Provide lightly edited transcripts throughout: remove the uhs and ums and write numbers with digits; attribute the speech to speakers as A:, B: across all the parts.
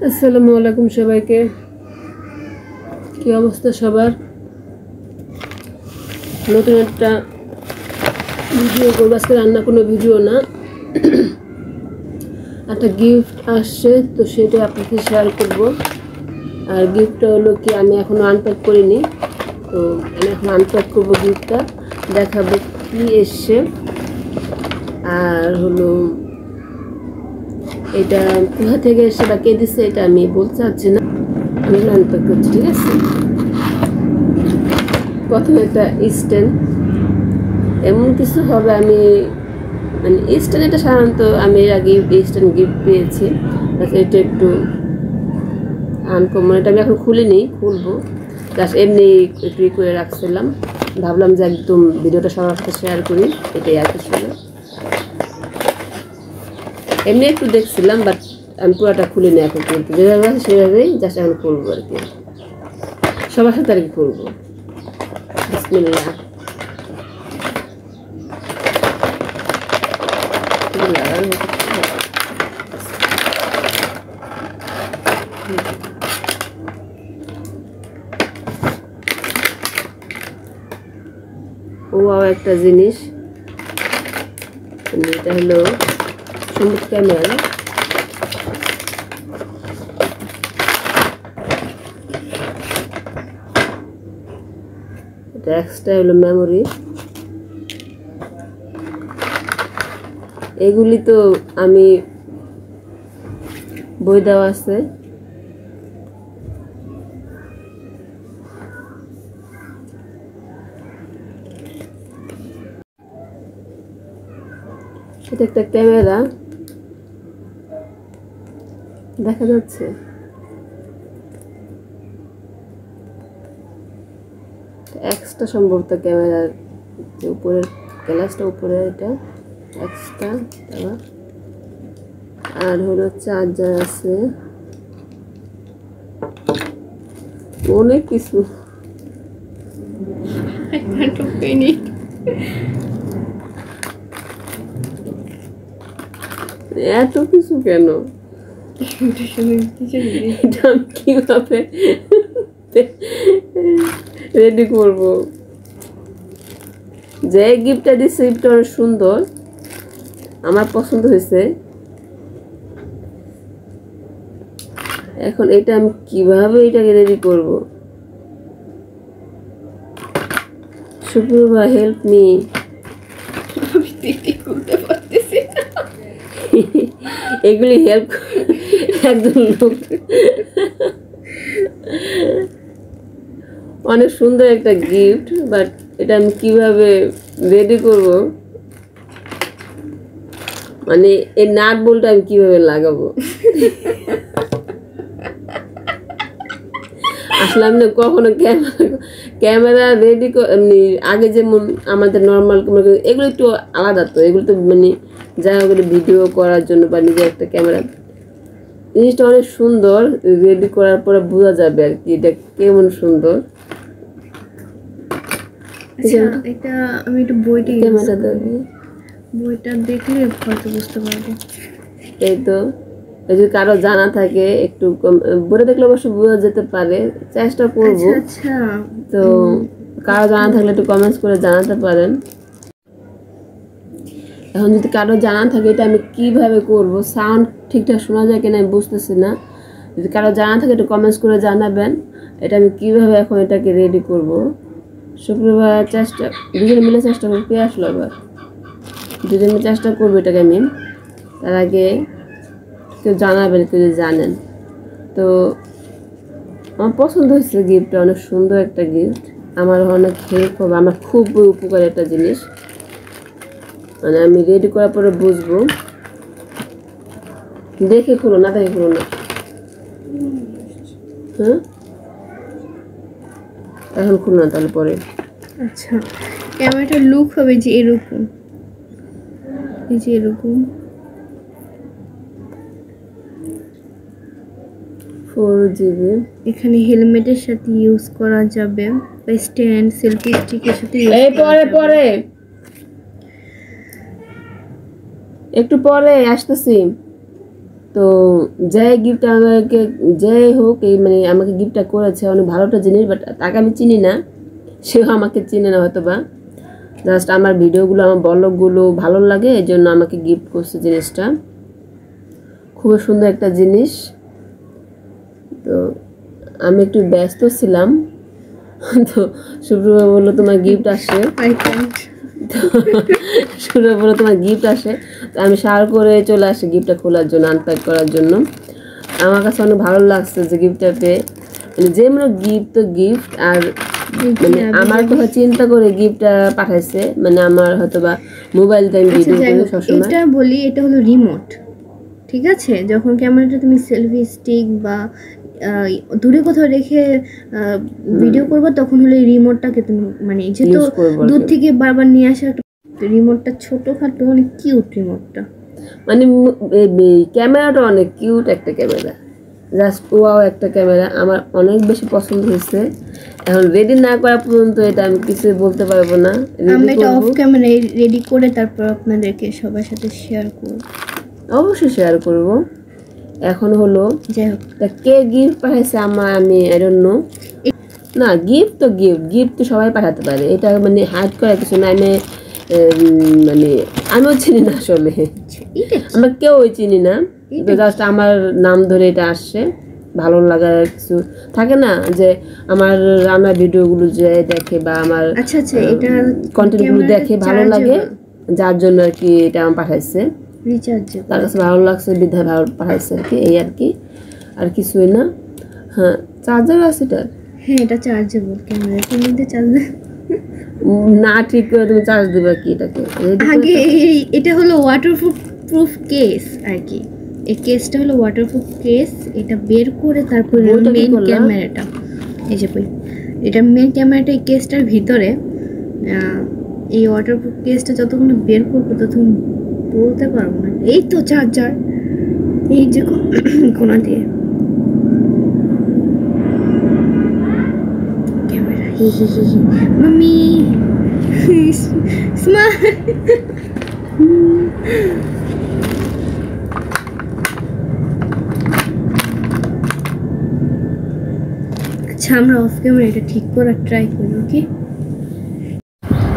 A: আসসালামু আলাইকুম সবাইকে। কি অবস্থা সবার? নতুন একটা ভিডিও করব। আজকে রান্না কোনো ভিডিও না, একটা গিফট আসছে তো সেটা আপনাকে শেয়ার করব। আর গিফটটা হলো কি, আমি এখনো আনপ্যাক করিনি, তো আমি এখন আনপ্যাক করবো। গিফটটা দেখাবো কি এসছে। আর হলো এটা কোথা থেকে এসছে বা কে দিচ্ছে এটা আমি বলতে চাচ্ছি না, আমি আনপ্যাক করছি, ঠিক আছে? প্রথমে একটা স্ট্যান্ড, এমন কিছু হবে আমি মানে স্ট্যান্ড, এটা সাধারণত আমি এর আগে স্ট্যান্ড গিফট পেয়েছি। এটা একটু আনকমন, এটা আমি এখন খুলিনি, খুলবো। জাস্ট এমনি একটু করে রাখছিলাম, ভাবলাম যে একদম ভিডিওটা সবার সাথে শেয়ার করি, এটাই আর কিছু না। এমনি একটু দেখছিলাম, বাট আমি পুরোটা খুলিনি এখন পর্যন্ত, যেভাবে আছে সেভাবেই জাস্ট এখন খুলবো আর কি, সবার সাথে আর কি খুলবো। বিসমিল্লাহ। ওয়াও, একটা জিনিস, এটা হলো সম্পূর্ণ ক্যামেরা। এটা এক্সট্রা হলো মেমোরি। এগুলি তো আমি বই দেওয়া আছে, এটা একটা ক্যামেরা দেখা যাচ্ছে। এক্সট্রা সম্ভবত ক্যামেরার উপরের গ্লাসটা, উপরে এটা এক্সট্রা। আর হলো চার্জার আছে, অনেক কিছু। এত কিছু কেন? এটা আমি কিভাবে রেডি করব? যে গিফটটা দিচ্ছে, গিফটটা অনেক সুন্দর, আমার পছন্দ হয়েছে। এখন এটা আমি কিভাবে এটাকে রেডি করব? Suprabha, help me. এগুলি হেল্প একজন লোক, অনেক সুন্দর একটা গিফট, বাট এটা আমি কিভাবে রেডি করব? মানে এই নাট বল্টটা আমি কিভাবে লাগাবো? আসলে আমি না কখনো ক্যামেরা রেডি এমনি আগে যেমন আমাদের নর্মাল এগুলো একটু আলাদা, তো এগুলো তো মানে যা হোক ভিডিও করার জন্য বা নিজের একটা ক্যামেরা, জিনিসটা অনেক সুন্দর। রেডি করার পরে বোঝা যাবে আর কি এটা কেমন সুন্দর।
B: এটা আমি একটু বইটা দেখলে হয়তো বুঝতে পারবো।
A: এই তো, যদি কারো জানা থাকে একটু বইটা দেখলে অবশ্য বোঝা যেতে পারে, চেষ্টা করবো। তো কারো জানা থাকলে একটু কমেন্টস করে জানাতে পারেন। এখন যদি কারো জানা থাকে এটা আমি কিভাবে করব, সাউন্ড ঠিকঠাক শোনা যায় কিনা আমি বুঝতেছি না। যদি কারো জানা থাকে একটু কমেন্টস করে জানাবেন, এটা আমি কিভাবে এখন এটাকে রেডি করব। শুক্রবার চেষ্টা, দুজনে মিলে চেষ্টা করবো। কে আসলো আবার? দুজনে চেষ্টা করবো এটাকে আমি। তার আগে কেউ জানাবেন, কেউ যদি জানেন। তো আমার পছন্দ হয়েছে গিফটটা, অনেক সুন্দর একটা গিফট, আমার অনেক হেল্প হবে, আমার খুব উপকার একটা জিনিস। মানে আমি রেডি করার পরে বুঝবো। দেখে খুলো না, দেখে খুলো না। হ্যাঁ, এখন খুলো না, তাহলে পরে।
B: আচ্ছা, ক্যামেরাটার লুক হবে যে এরকম, এই যে এরকম
A: 4GB।
B: এখানে হেলমেটের সাথে ইউজ করা যাবে, বা স্ট্যান্ড সেলফি স্টিকের সাথে
A: পরে একটু পরে আসতেছি। তো যাই গিফট আমাকে, যাই হোক এই মানে আমাকে গিফটটা করেছে অনেক ভালো একটা জিনিস, বাট তাকে আমি চিনি না, সেও আমাকে চিনে না হয়তো বা। জাস্ট আমার ভিডিওগুলো, আমার ব্লগগুলো ভালো লাগে, এই জন্য আমাকে গিফট করছে জিনিসটা। খুবই সুন্দর একটা জিনিস। তো আমি একটু ব্যস্ত ছিলাম, তো শুভ্রবা বললো তোমার গিফট আসে, শুভ্রবা বললো তোমার গিফট আসে, তো আমি সার করে চলে আসি গিফটটা খোলার জন্য, আনপ্যাক করার জন্য। আমার কাছে অনেক ভালো লাগছে যে গিফটটা পেয়ে, মানে যে মানে গিফট তো গিফট, আর মানে আমার তো চিন্তা করে গিফটটা পাঠাইছে, মানে আমার হয়তো বা মোবাইল দিয়ে আমি ভিডিও করি সবসময়।
B: এটা বলি, এটা হলো রিমোট, ঠিক আছে? যখন ক্যামেরাটা তুমি সেলফি স্টিক বা দূরে কোথাও রেখে ভিডিও করবে, তখন হলে রিমোটটাকে তুমি মানে যেহেতু দূর থেকে বারবার নিয়ে আসা, রিমোটটা ছোটখাটো, অনেক কিউট রিমোটটা,
A: মানে ক্যামেরাটা অনেক কিউট একটা ক্যামেরা, জাস্ট ওয়াও একটা ক্যামেরা, আমার অনেক বেশি পছন্দ হয়েছে। এখন রেডি না করা পর্যন্ত এটা আমি কিছু বলতে পারবো না।
B: আমরা এটা অফ ক্যামেরায় রেডি করে তারপর আপনাদেরকে সবার সাথে শেয়ার করব,
A: অবশ্যই শেয়ার করব। এখন হলো
B: যাই হোক
A: কে গিফট পাঠাইছে আমি আই ডোন্ট নো। না গিফট তো গিফট তো সবাই পাঠাতে পারে, এটা মানে হাইড করা কিছু না। আমি মানে আমিও চিনি না আসলে, আমরা কেউ চিনি না, জাস্ট আমার নাম ধরে এটা আসছে। ভালো লাগার কিছু থাকে না, যে আমার রান্নার ভিডিওগুলো যে দেখে বা আমার
B: এটা
A: কন্টেন্টগুলো দেখে ভালো লাগে, যার জন্য আর কি এটা আমার পাঠাইছে। তার কাছে ভালো লাগছে বিধায় ভালো পাঠাইছে আর কি, এই আর কি, আর কিছুই না। হ্যাঁ চার্জার আছে এটা,
B: হ্যাঁ এটা চার্জেবল ক্যামেরা, কিন্তু চার্জার
A: না ঠিক করে তুমি চার্জ দিবা কি এটাকে?
B: আগে এটা হলো ওয়াটারপ্রুফ কেস আর কি, এই কেসটা হলো ওয়াটারপ্রুফ কেস। এটা বের করে তারপরে মেইন ক্যামেরাটা, এই যে এটা মেইন ক্যামেরাটা এই কেসটার ভিতরে, এই ওয়াটারপ্রুফ কেসটা যতক্ষণ বের করবো ততক্ষণ বলতে পারবো না। এই তো চার্জার, এই যে কোনা দিয়ে ক্যামেরা, মাম্মি স্মার্ট। আচ্ছা আমরা অফ ক্যামেরা এটা ঠিক করার ট্রাই করি, ওকে?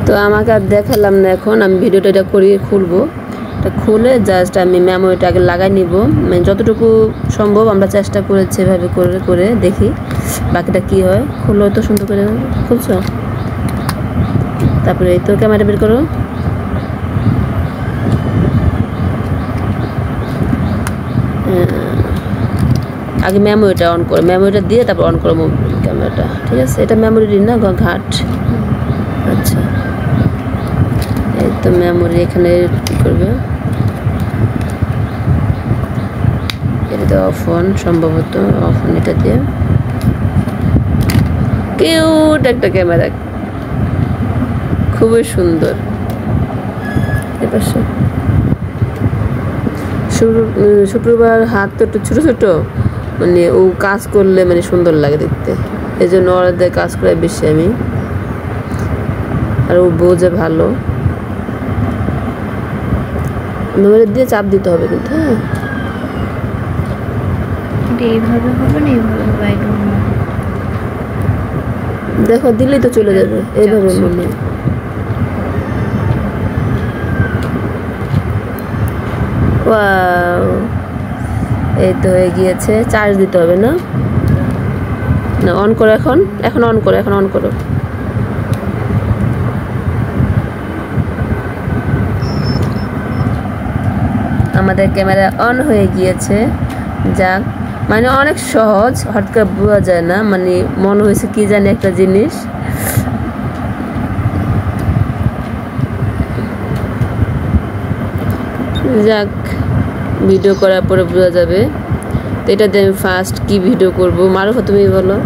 A: তো আমাকে আর দেখালাম না, এখন আমি ভিডিওটা এটা করিয়ে খুলবো। এটা খুলে জাস্ট আমি মেমোরিটা আগে লাগাই নিব, মানে যতটুকু সম্ভব আমরা চেষ্টা করেছি এভাবে করে করে দেখি বাকিটা কি হয়। খুলো তো সুন্দর করে, খুলছো? তারপরে এই তো ক্যামেরা বের করো। আগে মেমোরিটা অন করো, মেমোরিটা দিয়ে তারপর অন করো ক্যামেরাটা, ঠিক আছে? এটা মেমোরি না ঘাট, আচ্ছা এই তো মেমোরি এখানে কি করবে, এটা তো অফ অন, সম্ভবত অফ অন, এটা দিয়ে। কিউট একটা ক্যামেরা, খুবই সুন্দর। এপাশে শুক্রবার হাত তো একটু ছোটো ছোটো, মানে ও কাজ করলে মানে সুন্দর লাগে দেখতে, এই জন্য ওদের কাজ করে বেশি আমি, আর ও বোঝে ভালো। মেমোরি দিয়ে চাপ দিতে হবে কিন্তু, হ্যাঁ
B: এইভাবে হবে না, এইভাবে হবে,
A: দেখো দিলেই তো চলে যাবে, এইভাবে মনে হয়। ওয়াও, এই তো হয়ে গিয়েছে। চার্জ দিতে হবে না, না অন করো, এখন অন করো, এখন অন করো। আমাদের ক্যামেরা অন হয়ে গিয়েছে। যাক, মানে অনেক সহজ, হট করে বোঝা যায় না, মানে মনে হয়েছে কি জানি একটা জিনিস। যাক, ভিডিও করার পরে বোঝা যাবে। তো এটা দিয়ে আমি ফার্স্ট কি ভিডিও করব, মারুফা তুমি বলো।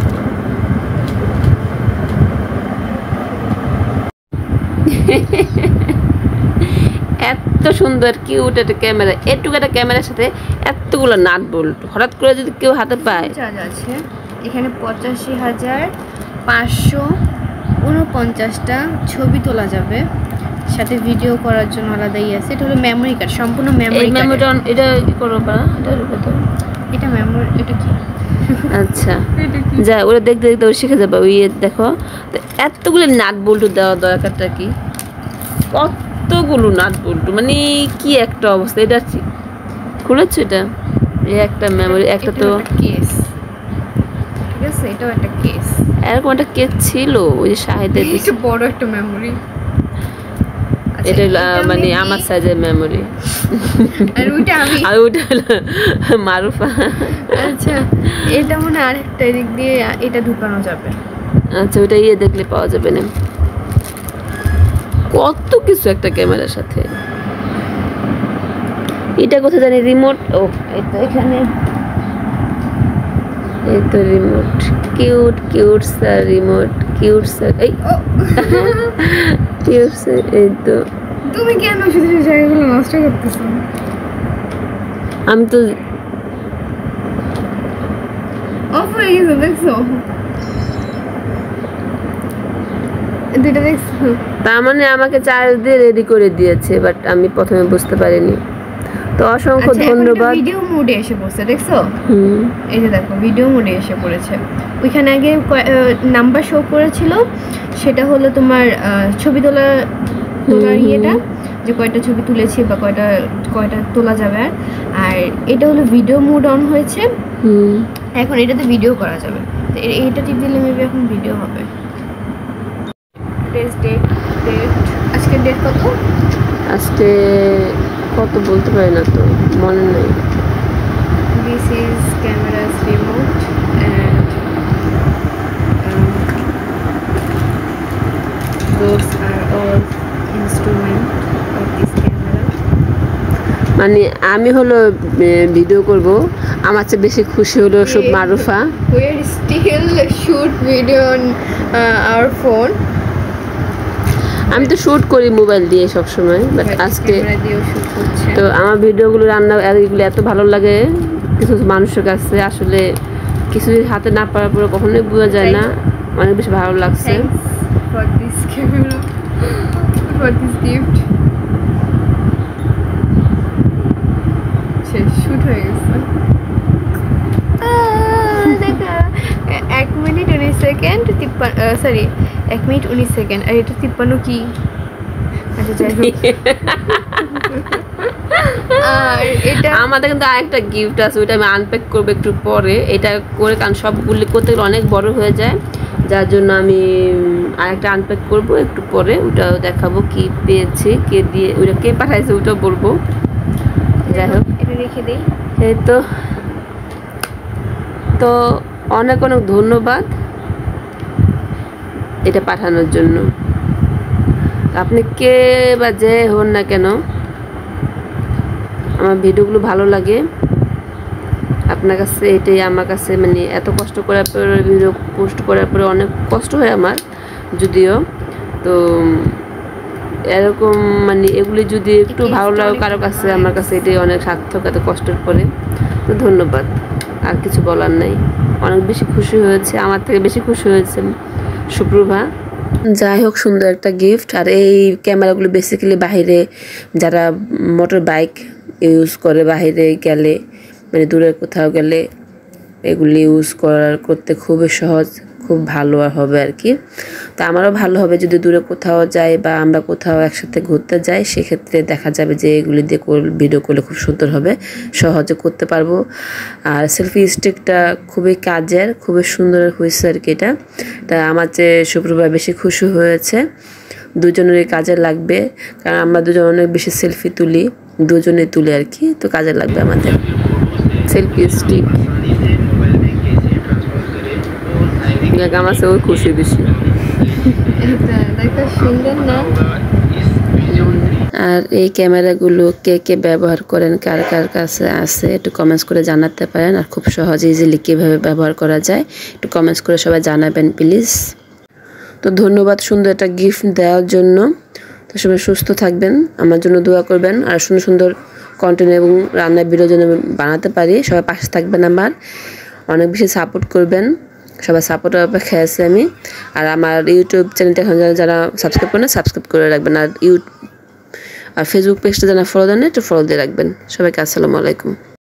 A: এত সুন্দর কিউট একটা ক্যামেরা, এটুকু একটা ক্যামেরার সাথে এতগুলো নাট বোল্ট, হঠাৎ করে যদি কেউ হাতে পায়।
B: চার্জ আছে এখানে 85,549টা ছবি তোলা যাবে, সাথে ভিডিও করার জন্য আলাদাই আছে। এটা হলো মেমোরি কার্ড, সম্পূর্ণ মেমোরি কার্ড।
A: মেমোরিটা এটা কি করব বা এটা ঢুকে দাও।
B: এটা মেমোরি, এটা কি?
A: আচ্ছা যা ওরা দেখতে দেখতে ওরা শিখে যাবে। ওই দেখো তো এতগুলো নাট বল্টু দেওয়া দরকারটা কি? কতগুলো নাট বল্টু, মানে কি একটা অবস্থা। এটা খুলেছো এটা? এই একটা মেমোরি, একটা তো
B: কেস, ঠিক আছে, এটাও একটা কেস।
A: এরকম একটা কেস ছিল ওই যে শাহিদের
B: এটা বড় একটা মেমোরি।
A: এটা মানে আমার সাইজের মেমোরি,
B: আর ওইটা আমি,
A: আর ওটা হলো মারুফা।
B: আচ্ছা এটা মনে হয় আরেকটা এদিক দিয়ে এটা ঢুকানো যাবে।
A: আচ্ছা ওটা ইয়ে দেখলে পাওয়া যাবে না। কত কিছু একটা ক্যামেরার সাথে। এটা কোথায় জানি রিমোট। ও এই তো এখানে, এই তো remote. Cute cute sir remote, cute sir. এই কিউট স্যার। এই তো
B: তুমি কেন শুধু জায়গাগুলো নষ্ট করতেছো?
A: আমি তো
B: অফ হয়ে গেছে, দেখছো? দুইটা দেখছো?
A: তার মানে আমাকে চার্জ দিয়ে রেডি করে দিয়েছে, বাট আমি প্রথমে বুঝতে পারিনি। তো অসংখ্য ধন্যবাদ।
B: ভিডিও মোডে এসে পড়ছে, দেখছো?
A: হুম,
B: এই যে দেখো ভিডিও মোডে এসে পড়েছে। ওইখানে আগে নাম্বার শো করেছিল, সেটা হলো তোমার ছবি তোলার ইয়েটা, যে কয়টা ছবি তুলেছি বা কয়টা তোলা যাবে। আর এটা হলো ভিডিও মোড অন হয়েছে, এখন এটাতে ভিডিও করা যাবে। তো এইটা টিপ দিলে মেবি এখন ভিডিও হবে। ডেট আজকে ডেট কত?
A: আজকে কত বলতে পারি না তো, মনে নেই।
B: This is camera's remote and those are all instrument of this camera.
A: মানে আমি হলো ভিডিও করব, আমার চেয়ে বেশি খুশি হলো সব Marufa.
B: We are still shoot video on our phone.
A: আমি তো শুট করি মোবাইল দিয়ে সব সময়, বাট আজকে তো আমার ভিডিওগুলো রান্না এগুলো এত ভালো লাগে কিছু মানুষের কাছে। আসলে কিছু হাতে না পারার পরে কখনোই বোঝা যায় না, অনেক বেশি ভালো লাগছে।
B: For this camera, for this gift. Shoot হয়ে গেছে। 1 মিনিট 19 সেকেন্ড, 1 মিনিট 19 সেকেন্ড। আর এটা 53 কি? আচ্ছা যাই হোক। আর এটা
A: আমাদের কিন্তু আরেকটা গিফট আছে, ওইটা আমি আনপ্যাক করবো একটু পরে। এটা করে কারণ সবগুলি করতে গেলে অনেক বড় হয়ে যায়, যার জন্য আমি আরেকটা আনপ্যাক করবো একটু পরে। ওটাও দেখাবো কি পেয়েছি, কে দিয়ে ওইটা কে পাঠাইছে ওটাও বলবো। যাই হোক
B: এটা রেখে দিই।
A: এই তো তো অনেক অনেক ধন্যবাদ এটা পাঠানোর জন্য। আপনি কে বা যে হন না কেন, আমার ভিডিওগুলো ভালো লাগে আপনার কাছে, এটাই আমার কাছে মানে এত কষ্ট করার পরে ভিডিও পোস্ট করার পরে অনেক কষ্ট হয় আমার যদিও। তো এরকম মানে এগুলি যদি একটু ভালো লাগে কারো কাছে, আমার কাছে এটাই অনেক সার্থক এত কষ্টের পরে। তো ধন্যবাদ, আর কিছু বলার নাই। অনেক বেশি খুশি হয়েছে, আমার থেকে বেশি খুশি হয়েছে সুপ্রভা। যাই হোক সুন্দর একটা গিফট। আর এই ক্যামেরাগুলো বেসিক্যালি বাইরে যারা মোটর বাইক ইউজ করে, বাইরে গেলে মানে দূরে কোথাও গেলে এগুলি ইউজ করতে খুবই সহজ, খুব ভালো হবে আর কি। তো আমারও ভালো হবে যদি দূরে কোথাও যাই বা আমরা কোথাও একসাথে ঘুরতে যাই, সেক্ষেত্রে দেখা যাবে যে এগুলি দিয়ে ভিডিও করলে খুব সুন্দর হবে, সহজে করতে পারবো। আর সেলফি স্টিকটা খুবই কাজের, খুবই সুন্দর হয়েছে আর কি। এটা আমার চেয়ে সুপ্রভা বেশি খুশি হয়েছে। দুজনেরই কাজে লাগবে, কারণ আমরা দুজন অনেক বেশি সেলফি তুলি, দুজনে তুলি আর কি। তো কাজে লাগবে আমাদের সেলফি স্টিক। আমার চেয়েও খুশি বেশি। আর এই ক্যামেরাগুলো কে কে ব্যবহার করেন, কার কার কাছে আছে একটু কমেন্টস করে জানাতে পারেন। আর খুব সহজে ইজিলি কীভাবে ব্যবহার করা যায় একটু কমেন্টস করে সবাই জানাবেন প্লিজ। তো ধন্যবাদ সুন্দর একটা গিফট দেওয়ার জন্য। তো সবাই সুস্থ থাকবেন, আমার জন্য দোয়া করবেন, আর সুন্দর সুন্দর কন্টেন্ট এবং রান্নার ভিডিও যেন বানাতে পারি। সবাই পাশে থাকবেন, আমার অনেক বেশি সাপোর্ট করবেন। সবাই সাপোর্টের অপেক্ষায় আছি আমি। আর আমার ইউটিউব চ্যানেলটা এখন যারা সাবস্ক্রাইব করেন সাবস্ক্রাইব করে রাখবেন, আর ফেসবুক পেজটা যারা ফলো দেন একটু ফলো দিয়ে রাখবেন। সবাইকে আসসালামু আলাইকুম।